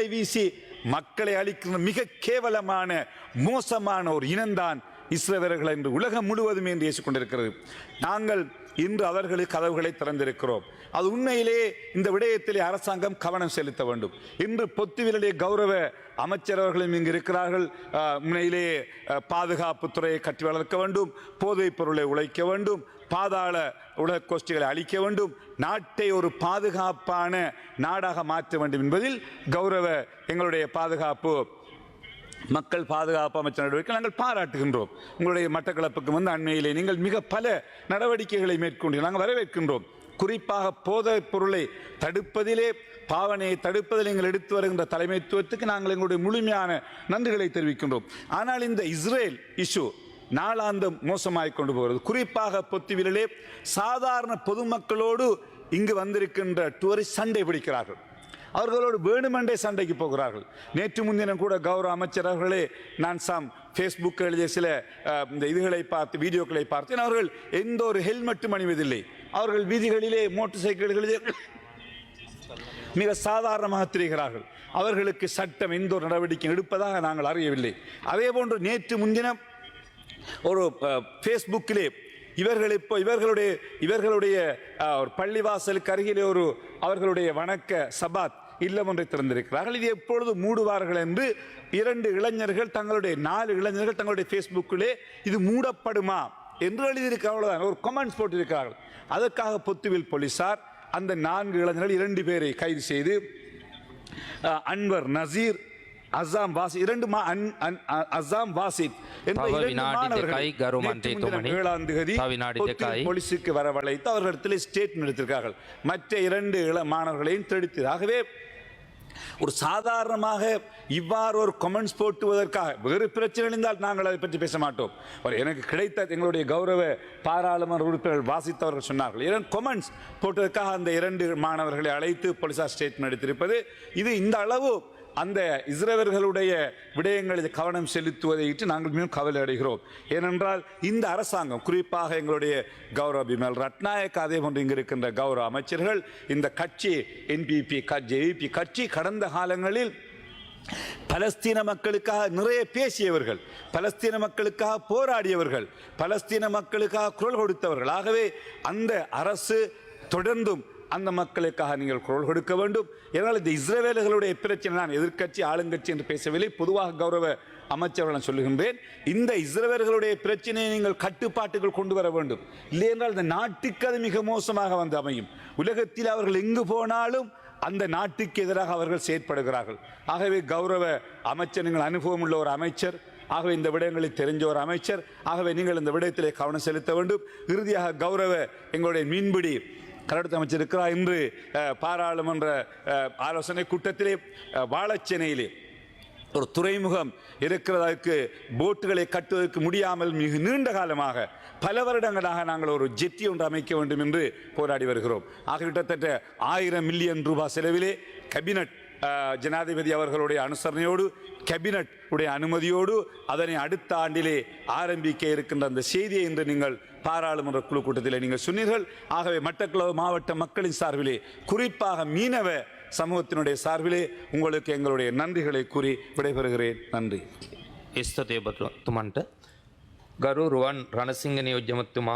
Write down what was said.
கற்களை வீசி மக்களை அழிக்கின்ற மிக கேவலமான மோசமான ஒரு இனம்தான் இஸ்ரவேலர்கள் என்று உலகம் முழுவதுமே என்று ஏற்றுக்கொண்டிருக்கிறது. நாங்கள் இன்று அவர்களுக்கு கதவுகளை திறந்திருக்கிறோம். அது உண்மையிலே இந்த விடயத்திலே அரசாங்கம் கவனம் செலுத்த வேண்டும். இன்று பொத்துவிலுடைய கௌரவ அமைச்சர் அவர்களும் இங்கு இருக்கிறார்கள். உண்மையிலே பாதுகாப்பு துறையை கட்டி வளர்க்க வேண்டும், போதைப் பொருளை உழைக்க வேண்டும், பாதாள உலக கோஷ்டிகளை அழிக்க வேண்டும், நாட்டை ஒரு பாதுகாப்பான நாடாக மாற்ற வேண்டும் என்பதில் கௌரவ எங்களுடைய பாதுகாப்பு மக்கள் பாதுகாப்பு அமைச்சர் நடவடிக்கை நாங்கள் பாராட்டுகின்றோம். உங்களுடைய மட்டக்களப்புக்கு வந்து அண்மையிலே நீங்கள் மிக பல நடவடிக்கைகளை மேற்கொண்டு நாங்கள் வரவேற்கின்றோம். குறிப்பாக போதைப் பொருளை தடுப்பதிலே, பாவனையை தடுப்பதில் நீங்கள் எடுத்து வருகின்ற தலைமைத்துவத்துக்கு நாங்கள் எங்களுடைய முழுமையான நன்றிகளை தெரிவிக்கின்றோம். ஆனால் இந்த இஸ்ரேல் இஷ்யூ நாளாந்தம் மோசமாகிக் கொண்டு போகிறது. குறிப்பாக பொத்துவிலே சாதாரண பொதுமக்களோடு இங்கு வந்திருக்கின்ற டூரிஸ்ட் சண்டை பிடிக்கிறார்கள். அவர்களோடு வேணுமென்றே சண்டைக்கு போகிறார்கள். நேற்று முன்தினம் கூட கௌரவ அமைச்சர் அவர்களே நான் ஃபேஸ்புக் எழுதிய சில இந்த இதுகளை பார்த்து வீடியோக்களை பார்த்தேன். அவர்கள் எந்த ஒரு ஹெல்மெட்டும் அணிவதில்லை. அவர்கள் வீதிகளிலே மோட்டார் சைக்கிள்களிலே மிக சாதாரணமாக திரிகிறார்கள். அவர்களுக்கு சட்டம் எந்த ஒரு நடவடிக்கை எடுப்பதாக நாங்கள் அறியவில்லை. அதே போன்று நேற்று முன்தினம் ஒரு ஃபேஸ்புக்கிலே இவர்களுடைய ஒரு பள்ளிவாசலுக்கு அருகிலே ஒரு அவர்களுடைய வணக்க சபாத் இல்லம் ஒன்றை திறந்திருக்கிறார்கள். இது எப்பொழுது மூடுவார்கள் என்று 2 இளைஞர்கள் தங்களுடைய ஃபேஸ்புக்கிலே இது மூடப்படுமா என்று எழுதியிருக்கிறார்கள். ஒரு கமெண்ட்ஸ் போட்டிருக்கிறார்கள். அதற்காக பொத்துவில் போலீசார் அந்த 4 இளைஞர்கள் 2 பேரை கைது செய்து அன்வர் நசீர் அசாம் வாசித் போலீசுக்கு வரவழைத்து அவர்களிடத்தில் ஸ்டேட்மெண்ட் எடுத்திருக்கார்கள். மற்ற 2 மாணவர்களையும் தடுத்து. ஆகவே ஒரு சாதாரணமாக இவ்வாறு ஒரு கமெண்ட்ஸ் போட்டுவதற்காக வேறு பிரச்சனை இருந்தால் நாங்கள் அதை பற்றி பேச மாட்டோம். எனக்கு கிடைத்த எங்களுடைய கௌரவ பாராளுமன்ற உறுப்பினர்கள் வாசித்தவர்கள் சொன்னார்கள், கமெண்ட்ஸ் போட்டதற்காக அந்த 2 மாணவர்களை அழைத்து போலீசார் ஸ்டேட்மெண்ட் எடுத்திருப்பது இது இந்த அளவு அந்த இஸ்ரவேலர்களுடைய விடயங்களில் கவனம் செலுத்துவதை நாங்கள் மிகவும் கவலை அடைகிறோம். ஏனென்றால் இந்த அரசாங்கம், குறிப்பாக எங்களுடைய கௌரவ பிமல் ரட்நாயக், அதே போன்று இங்கு இருக்கின்ற கௌரவ அமைச்சர்கள், இந்த கட்சி என்பிபி ஜேவிபி கட்சி கடந்த காலங்களில் பலஸ்தீன மக்களுக்காக நிறைய பேசியவர்கள், பலஸ்தீன மக்களுக்காக போராடியவர்கள், பலஸ்தீன மக்களுக்காக குரல் கொடுத்தவர்கள். ஆகவே அந்த அரசு தொடர்ந்தும் அந்த மக்களுக்காக நீங்கள் குரல் கொடுக்க வேண்டும். ஏனால் இந்த இஸ்ரவேலர்களுடைய பிரச்சனை, நான் எதிர்க்கட்சி ஆளுங்கட்சி என்று பேசவில்லை, பொதுவாக கௌரவ அமைச்சர்கள் சொல்லுகின்றேன், இந்த இஸ்ரவேலர்களுடைய பிரச்சனையை நீங்கள் கட்டுப்பாட்டுகள் கொண்டு வர வேண்டும். இல்லை என்றால் இந்த நாட்டுக்கு அது மிக மோசமாக வந்து அமையும். உலகத்தில் அவர்கள் எங்கு போனாலும் அந்த நாட்டுக்கு எதிராக அவர்கள் செயற்படுகிறார்கள். ஆகவே கௌரவ அமைச்சர், நீங்கள் அனுபவம் உள்ள ஒரு அமைச்சர், ஆகவே இந்த விடயங்களை தெரிஞ்ச ஒரு அமைச்சர், ஆகவே நீங்கள் இந்த விடயத்திலே கவனம் செலுத்த வேண்டும். இறுதியாக கௌரவ எங்களுடைய மீன்பிடி கடற்கரை அமைச்சர் இருக்கிறார். இன்று பாராளுமன்ற ஆலோசனை கூட்டத்திலே வாழச்சேனையிலே ஒரு துறைமுகம் இருக்கிறதற்கு போட்டுகளை கட்டுவதற்கு முடியாமல் மிக நீண்ட காலமாக பல வருடங்களாக நாங்கள் ஒரு ஜெட்டி ஒன்று அமைக்க வேண்டும் என்று போராடி வருகிறோம். ஆக கிட்டத்தட்ட 1000 மில்லியன் ரூபாய் செலவிலே கேபினட் ஜனாதிபதி அவர்களுடைய அனுசரணையோடு, கேபினட் உடைய அனுமதியோடு அதனை அடுத்த ஆண்டிலே ஆரம்பிக்க இருக்கின்ற அந்த செய்தியை இன்று நீங்கள் பாராளுமன்ற குழு கூட்டத்தில் நீங்கள் சொன்னீர்கள். ஆகவே மட்டக்களப்பு மாவட்ட மக்களின் சார்பிலே, குறிப்பாக மீனவ சமூகத்தினுடைய சார்பிலே உங்களுக்கு எங்களுடைய நன்றிகளை கூறி விடைபெறுகிறேன். நன்றி. ස්තුතියි ඔබතුමන්ට. ගරු රුවන් රණසිංහ නියෝජ්‍යමතුමා